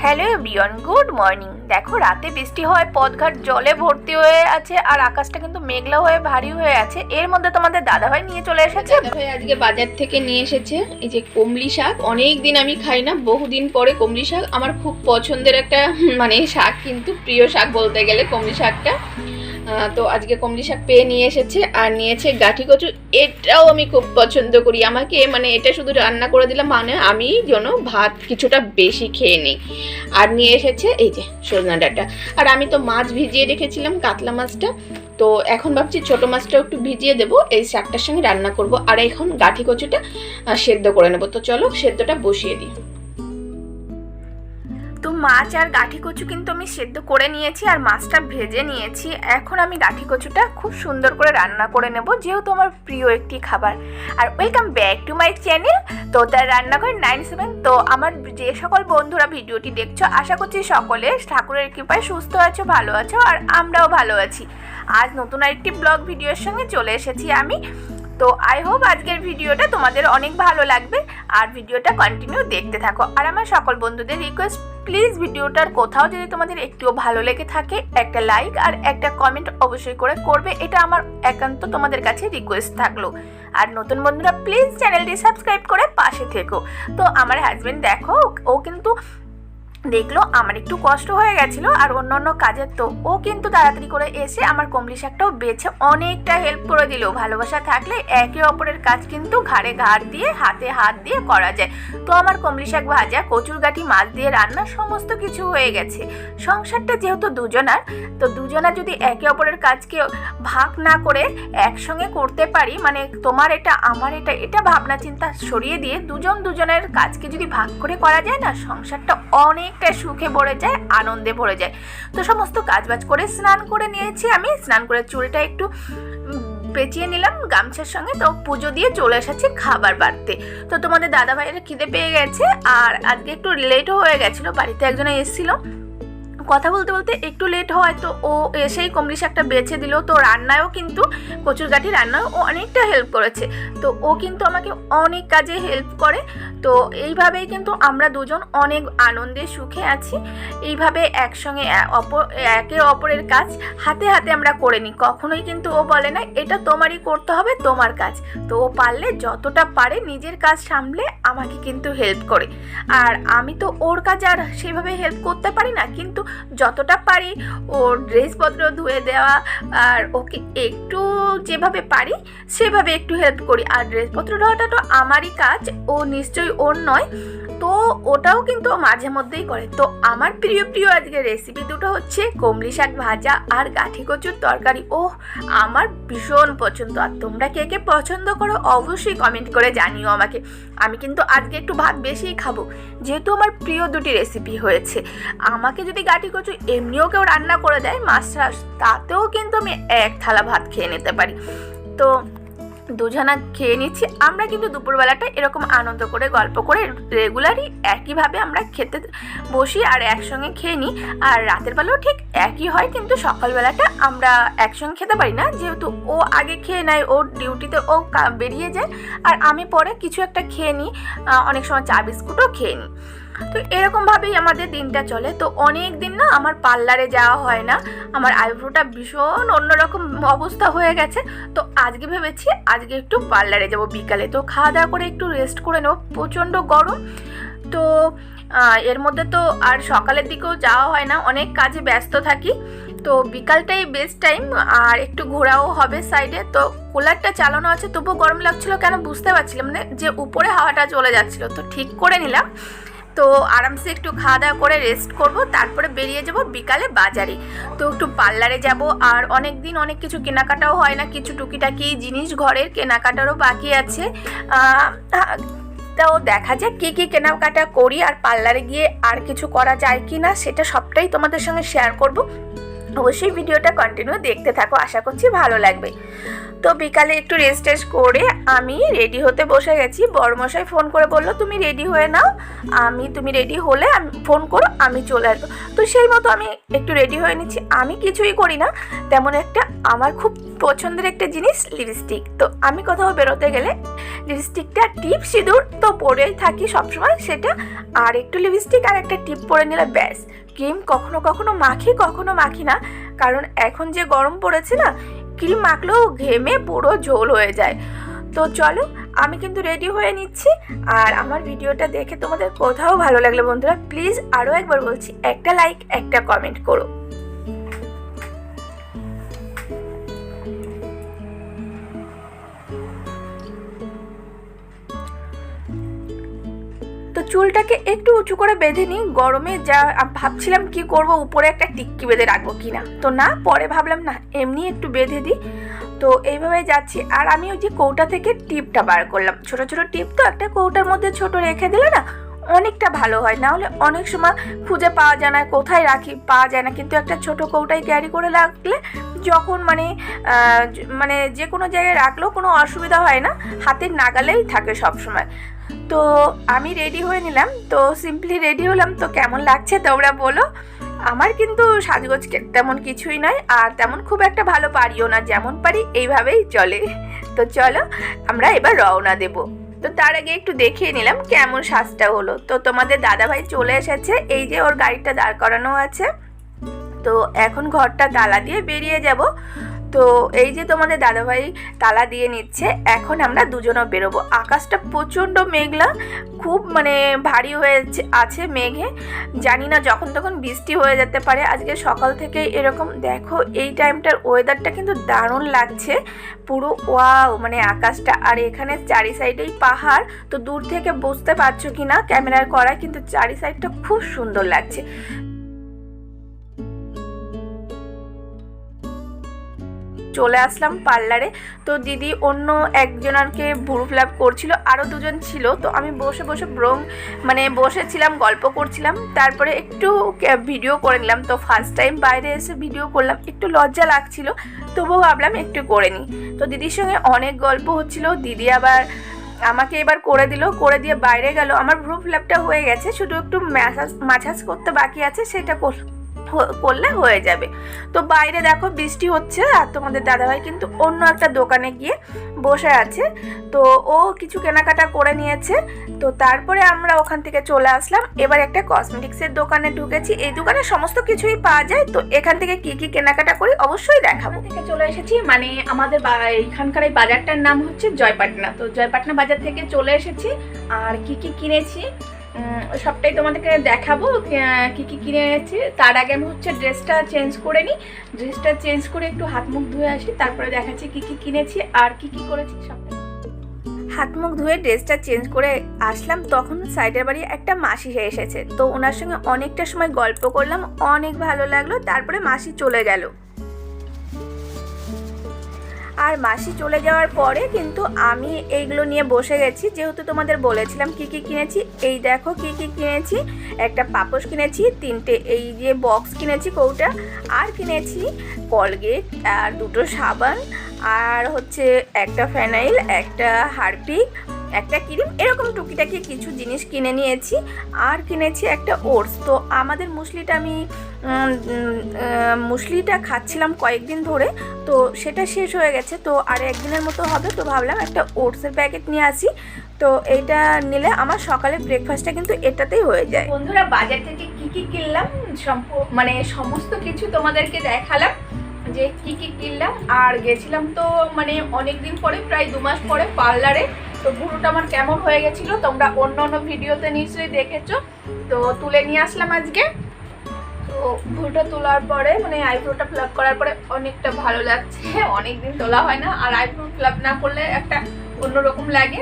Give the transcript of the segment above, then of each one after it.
Hello everyone, good morning. দেখো রাতে বৃষ্টি হয়, পথঘাট জলে ভর্তি হয়ে আছে আর আকাশটা কিন্তু মেঘলা হয়ে ভারী হয়ে আছে। এর মধ্যে তোমাদের দাদাভাই নিয়ে চলে এসেছে। দাদাভাই আজকে বাজার থেকে নিয়ে এসেছে এই যে কমলি শাক। অনেক দিন আমি খাই না, বহুদিন পরে কমলি শাক। আমার খুব পছন্দের একটা শাক, কিন্তু প্রিয় শাক বলতে গেলে কমলি শাকটা। তো আজকে কমলি শাক পেয়ে নিয়ে এসেছে আর নিয়েছে গাঠি কচু। এটাও আমি খুব পছন্দ করি। আমাকে এটা শুধু রান্না করে দিলাম আমি যেন ভাত কিছুটা বেশি খেয়ে নিই। আর নিয়ে এসেছে এই যে সজনা ডাঁটা। আর আমি তো মাছ ভিজিয়ে রেখেছিলাম, কাতলা মাছটা। তো এখন ভাবছি ছোটো মাছটা একটু ভিজিয়ে দেবো, এই শাকটার সঙ্গে রান্না করব। আর এখন গাঠি কচুটা সেদ্ধ করে নেবো। তো চলো সেদ্ধটা বসিয়ে দিই। তো মাছ আর গাঠি কচু কিন্তু আমি সেদ্ধ করে নিয়েছি আর মাছটা ভেজে নিয়েছি। এখন আমি গাঠি কচুটা খুব সুন্দর করে রান্না করে নেব, যেহেতু আমার প্রিয় একটি খাবার। আর welcome back to my channel তোতার রান্নাঘর 97। তো আমার যে সকল বন্ধুরা ভিডিওটি দেখছো, আশা করছি সকলে ঠাকুরের কৃপায় সুস্থ আছো, ভালো আছো, আর আমরাও ভালো আছি। আজ নতুন আরেকটি ব্লগ ভিডিওর সঙ্গে চলে এসেছি আমি। তো আই হোপ আজকের ভিডিওটা তোমাদের অনেক ভালো লাগবে আর ভিডিওটা কন্টিনিউ দেখতে থাকো। আর আমার সকল বন্ধুদের রিকোয়েস্ট, প্লিজ ভিডিওটার কোথাও যদি তোমাদের একটুও ভালো লেগে থাকে, একটা লাইক আর একটা কমেন্ট অবশ্যই করে করবে। এটা আমার একান্ত তোমাদের কাছে রিকোয়েস্ট থাকলো। আর নতুন বন্ধুরা প্লিজ চ্যানেলটি সাবস্ক্রাইব করে পাশে থেকো। তো আমার হাজব্যান্ড দেখো, ও কিন্তু দেখলো আমার একটু কষ্ট হয়ে গেছিলো আর অন্য কাজের, তো ও কিন্তু তাড়াতাড়ি করে এসে আমার কমলি শাকটাও বেছে অনেকটা হেল্প করে দিল। ভালোবাসা থাকলে একে অপরের কাজ কিন্তু ঘাড়ে ঘাড় দিয়ে, হাতে হাত দিয়ে করা যায়। তো আমার কমলি শাক ভাজা, কচুর গাঠি, মাছ দিয়ে রান্না সমস্ত কিছু হয়ে গেছে। সংসারটা যেহেতু দুজনার, তো দুজনা যদি একে অপরের কাজকে ভাগ না করে একসঙ্গে করতে পারি, তোমার এটা আমার এটা ভাবনা চিন্তা সরিয়ে দিয়ে দুজনের কাজকে যদি ভাগ করে করা যায় না, সংসারটা অনেকটা সুখে ভরে যায়, আনন্দে ভরে যায়। তো সমস্ত কাজবাজ করে স্নান করে নিয়েছি আমি। স্নান করে চুলটা একটু পেঁচিয়ে নিলাম গামছার সঙ্গে। তো পুজো দিয়ে চলে এসেছি খাবার বাড়তে। তো তোমাদের দাদা ভাইয়ের খিদে পেয়ে গেছে আর আজকে একটু লেটও হয়ে গেছিলো। বাড়িতে একজনে এসেছিলো, কথা বলতে বলতে একটু লেট হয়, তো ও এসেই কমলি শাকটা বেছে দিল। তো রান্নায়ও কিন্তু কচুর গাঠি রান্নায়ও ও অনেকটা হেল্প করেছে। তো ও কিন্তু আমাকে অনেক কাজে হেল্প করে। তো এইভাবেই কিন্তু আমরা দুজন অনেক আনন্দে সুখে আছি। এইভাবে একসঙ্গে একে অপরের কাজ হাতে হাতে আমরা করে নিই। কখনোই কিন্তু ও বলে না এটা তোমারই করতে হবে, তোমার কাজ। তো ও পারলে যতটা পারে নিজের কাজ সামলে আমাকে কিন্তু হেল্প করে। আর আমি তো ওর কাজ আর সেভাবে হেল্প করতে পারি না, কিন্তু যতটা পারি ওর ড্রেসপত্র ধুয়ে দেওয়া আর ওকে একটু যেভাবে পারি সেভাবে একটু হেল্প করি। আর ড্রেসপত্র ধোয়াটা তো আমারই কাজ, ও নিশ্চয়ই ওর নয়। তো ওটাও কিন্তু মাঝে মধ্যেই করে। তো আমার প্রিয় আজকের রেসিপি দুটো হচ্ছে কমলি শাক ভাজা আর গাঠি কচুর তরকারি। ও আমার ভীষণ পছন্দ। আর তোমরা কে কে পছন্দ করো অবশ্যই কমেন্ট করে জানিও আমাকে। আমি কিন্তু আজকে একটু ভাত বেশিই খাবো, যেহেতু আমার প্রিয় দুটি রেসিপি হয়েছে। আমাকে যদি গাঠি কচু এমনিও কেউ রান্না করে দেয় মাছ, তাতেও কিন্তু আমি এক থালা ভাত খেয়ে নিতে পারি। তো দুজনা খেয়ে নিচ্ছি। আমরা কিন্তু দুপুরবেলাটা এরকম আনন্দ করে গল্প করে রেগুলারই একইভাবে আমরা খেতে বসি আর একসঙ্গে খেয়ে নিই। আর রাতের বেলাও ঠিক একই হয়, কিন্তু সকালবেলাটা আমরা একসঙ্গে খেতে পারি না, যেহেতু ও আগে খেয়ে নেয়, ওর ডিউটিতে ও বেরিয়ে যায় আর আমি পরে কিছু একটা খেয়ে নিই, অনেক সময় চা বিস্কুটও খেয়ে নিই। তো এরকমভাবেই আমাদের দিনটা চলে। তো অনেক দিন না আমার পার্লারে যাওয়া হয় না, আমার আইব্রোটা ভীষণ অন্যরকম অবস্থা হয়ে গেছে। তো আজকে ভেবেছি আজকে একটু পার্লারে যাব বিকালে। তো খাওয়া দাওয়া করে একটু রেস্ট করে নেব, প্রচণ্ড গরম। তো এর মধ্যে তো আর সকালের দিকেও যাওয়া হয় না, অনেক কাজে ব্যস্ত থাকি। তো বিকালটাই বেস্ট টাইম, আর একটু ঘোরাও হবে সাইডে। তো কুলারটা চালানো আছে, তবুও গরম লাগছিল কেন বুঝতে পারছিলাম না, যে উপরে হাওয়াটা চলে যাচ্ছিলো। তো ঠিক করে নিলাম। তো আরামসে একটু খাওয়া দাওয়া করে রেস্ট করব, তারপরে বেরিয়ে যাব বিকালে বাজারে। তো একটু পার্লারে যাব। আর অনেক দিন অনেক কিছু কেনাকাটাও হয় না, কিছু টুকিটাকি জিনিস ঘরের কেনাকাটারও বাকি আছে। তাও দেখা যাক কী কী কেনাকাটা করি, আর পার্লারে গিয়ে আর কিছু করা যায় কি না সেটা সবটাই তোমাদের সঙ্গে শেয়ার করব। অবশ্যই ভিডিওটা কন্টিনিউ দেখতে থাকো, আশা করছি ভালো লাগবে। তো বিকালে একটু রেস্ট টেস্ট করে আমি রেডি হতে বসে গেছি। বড়মশাই ফোন করে বললো তুমি রেডি হয়ে নাও, তুমি রেডি হলে আমি ফোন করো, আমি চলে আসবো। তো সেই মতো আমি একটু রেডি হয়ে নিচ্ছি। আমি কিছুই করি না তেমন একটা, আমার খুব পছন্দের একটা জিনিস লিপস্টিক। তো আমি কোথাও বেরোতে গেলে লিপস্টিকটা টিপ সিঁদুর তো পরেই থাকি সবসময়, সেটা আর একটু লিপস্টিক আর একটা টিপ পরে নিলে ব্যাস। ক্রিম কখনো কখনো মাখি, কখনো মাখি না, কারণ এখন যে গরম পড়েছে না, ক্রিম মাখলেও ঘেমে পুরো ঝোল হয়ে যায়। তো চলো আমি কিন্তু রেডি হয়ে নিচ্ছি। আর আমার ভিডিওটা দেখে তোমাদের কোথাও ভালো লাগলে বন্ধুরা প্লিজ আরও একবার বলছি, একটা লাইক একটা কমেন্ট করো। তো চুলটাকে একটু উঁচু করে বেঁধে নিই। গরমে যা ভাবছিলাম কি করব, উপরে একটা টিক্কি বেঁধে রাখবো কিনা, তো না, পরে ভাবলাম না এমনি একটু বেঁধে দিই। তো এইভাবে যাচ্ছি। আর আমি ওই যে কৌটা থেকে টিপটা বার করলাম, ছোট ছোট টিপ, তো একটা কৌটার মধ্যে ছোট রেখে দিলে না অনেকটা ভালো হয়। না হলে অনেক সময় খুঁজে পাওয়া যায় না, কোথায় রাখি পাওয়া যায় না, কিন্তু একটা ছোট কৌটায় ক্যারি করে রাখলে যখন মানে যে কোনো জায়গায় রাখলেও কোনো অসুবিধা হয় না, হাতের নাগালেই থাকে সব সময়। তো আমি রেডি হয়ে নিলাম, তো সিম্পলি রেডি হলাম। তো কেমন লাগছে তোমরা বলো। আমার কিন্তু সাজগোজ তেমন কিছুই নয়, আর তেমন খুব একটা ভালো পারিও না, যেমন পারি এইভাবেই চলে। তো চলো আমরা এবার রওনা দেব। তো তার আগে একটু দেখিয়ে নিলাম কেমন সাজটা হলো। তো তোমাদের দাদাভাই চলে এসেছে, এই যে ওর গাড়িটা দাঁড় করানো আছে। তো এখন ঘরটা তালা দিয়ে বেরিয়ে যাব। তো এই যে তোমাদের দাদাভাই তালা দিয়ে নিচ্ছে, এখন আমরা দুজনও বেরোবো। আকাশটা প্রচণ্ড মেঘলা, খুব ভারী হয়ে আছে মেঘে, জানি না যখন তখন বৃষ্টি হয়ে যেতে পারে। আজকে সকাল থেকে এরকম, দেখো এই টাইমটার ওয়েদারটা কিন্তু দারুণ লাগছে পুরো, ওয়াও, আকাশটা। আর এখানে চারি সাইডেই পাহাড়, তো দূর থেকে বুঝতে পারছো কি না ক্যামেরার করায়, কিন্তু চারি সাইডটা খুব সুন্দর লাগছে। চলে আসলাম পার্লারে। তো দিদি অন্য একজনকে ভুরু ফ্ল্যাপ করছিল, আরও দুজন ছিল। তো আমি বসে বসে বসেছিলাম, গল্প করছিলাম, তারপরে একটু ভিডিও করে নিলাম। তো ফার্স্ট টাইম বাইরে এসে ভিডিও করলাম, একটু লজ্জা লাগছিল, তবুও ভাবলাম একটু করে নিই। তো দিদির সঙ্গে অনেক গল্প হচ্ছিল। দিদি আবার আমাকে এবার করে দিল, করে দিয়ে বাইরে গেল। আমার ভ্রু ফ্ল্যাপটা হয়ে গেছে, শুধু একটু ম্যাসাজ করতে বাকি আছে, সেটা করলে হয়ে যাবে। তো বাইরে দেখো বৃষ্টি হচ্ছে, আর তোমাদের দাদাভাই কিন্তু অন্য একটা দোকানে গিয়ে বসে আছে। তো ও কিছু কেনাকাটা করে নিয়েছে। তো তারপরে আমরা ওখান থেকে চলে আসলাম। এবার একটা কসমেটিক্সের দোকানে ঢুকেছি। এই দোকানে সমস্ত কিছুই পাওয়া যায়। তো এখান থেকে কি কি কেনাকাটা করি অবশ্যই দেখাবো। থেকে চলে এসেছি, আমাদের এখানকার এই বাজারটার নাম হচ্ছে জয়পাটনা। তো জয়পাটনা বাজার থেকে চলে এসেছি। আর কি কি কিনেছি সবটাই তোমাদেরকে দেখাবো, কি কি কিনে এনেছি। তার আগে আমি ড্রেসটা চেঞ্জ করে নিই, ড্রেসটা চেঞ্জ করে একটু হাত মুখ ধুয়ে আসি, তারপরে দেখাচ্ছি কি কি কিনেছি আর কি কি করেছি সবটা। হাত মুখ ধুয়ে ড্রেসটা চেঞ্জ করে আসলাম, তখন সাইডের বাড়ি একটা মাসি এসেছে। তো ওনার সঙ্গে অনেকটা সময় গল্প করলাম, অনেক ভালো লাগলো। তারপরে মাসি চলে গেল। আর মাসি চলে যাওয়ার পরে কিন্তু আমি এইগুলো নিয়ে বসে গেছি, যেহেতু তোমাদের বলেছিলাম কি কি কিনেছি। এই দেখো কি কি কিনেছি, একটা পাপোশ কিনেছি, 3টে এই যে বক্স কিনেছি কৌটা, আর কিনেছি কলগেট, আর 2টো সাবান, আর একটা ফেনাইল, একটা হারপিক, একটা ক্রিম, এরকম টুকিটাকি কিছু জিনিস কিনে নিয়েছি। আর কিনেছি একটা ওটস। তো আমাদের মুসলিটা খাচ্ছিলাম কয়েকদিন ধরে, তো সেটা শেষ হয়ে গেছে। তো আর একদিনের মতো হবে, তো ভাবলাম একটা ওটসের প্যাকেট নিয়ে আসি। তো এইটা নিলে আমার সকালে ব্রেকফাস্টটা কিন্তু এটাতেই হয়ে যায়। বন্ধুরা, বাজার থেকে কি কি কিনলাম সমস্ত কিছু তোমাদেরকে দেখালাম যে কি কি কিনলাম। আর গেছিলাম তো অনেক দিন পরে, প্রায় 2 মাস পরে পার্লারে। তো ভুরুটা আমার কেমন হয়ে গেছিলো তোমরা অন্য ভিডিওতে নিশ্চয়ই দেখেছো। তো তুলে নিয়ে আসলাম আজকে। তো ভুরুটা তোলার পরে আইব্রোটা ফ্ল্যাপ করার পরে অনেকটা ভালো লাগছে। অনেকদিন তোলা হয় না, আর আইব্রো ফ্ল্যাপ না করলে একটা অন্যরকম লাগে।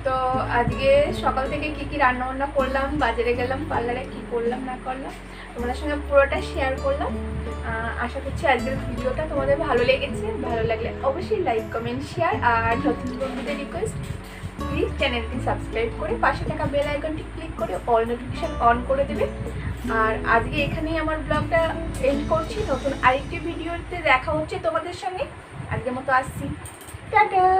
তো আজকে সকাল থেকে কি কি রান্না বান্না করলাম, বাজারে গেলাম, পার্লারে কি করলাম না করলাম তোমাদের সঙ্গে পুরোটা শেয়ার করলাম। আশা করছি আজকের ভিডিওটা তোমাদের ভালো লেগেছে। ভালো লাগলে অবশ্যই লাইক কমেন্ট শেয়ার, আর নতুন বন্ধুদের রিকোয়েস্ট প্লিজ চ্যানেলটি সাবস্ক্রাইব করে পাশে থাকা বেল আইকনটি ক্লিক করে অল নোটিফিকেশন অন করে দেবে। আর আজকে এখানেই আমার ব্লগটা এন্ড করছি। নতুন আরেকটি ভিডিওতে দেখা হচ্ছে তোমাদের সঙ্গে। আজকের মতো আসছি। টাটা।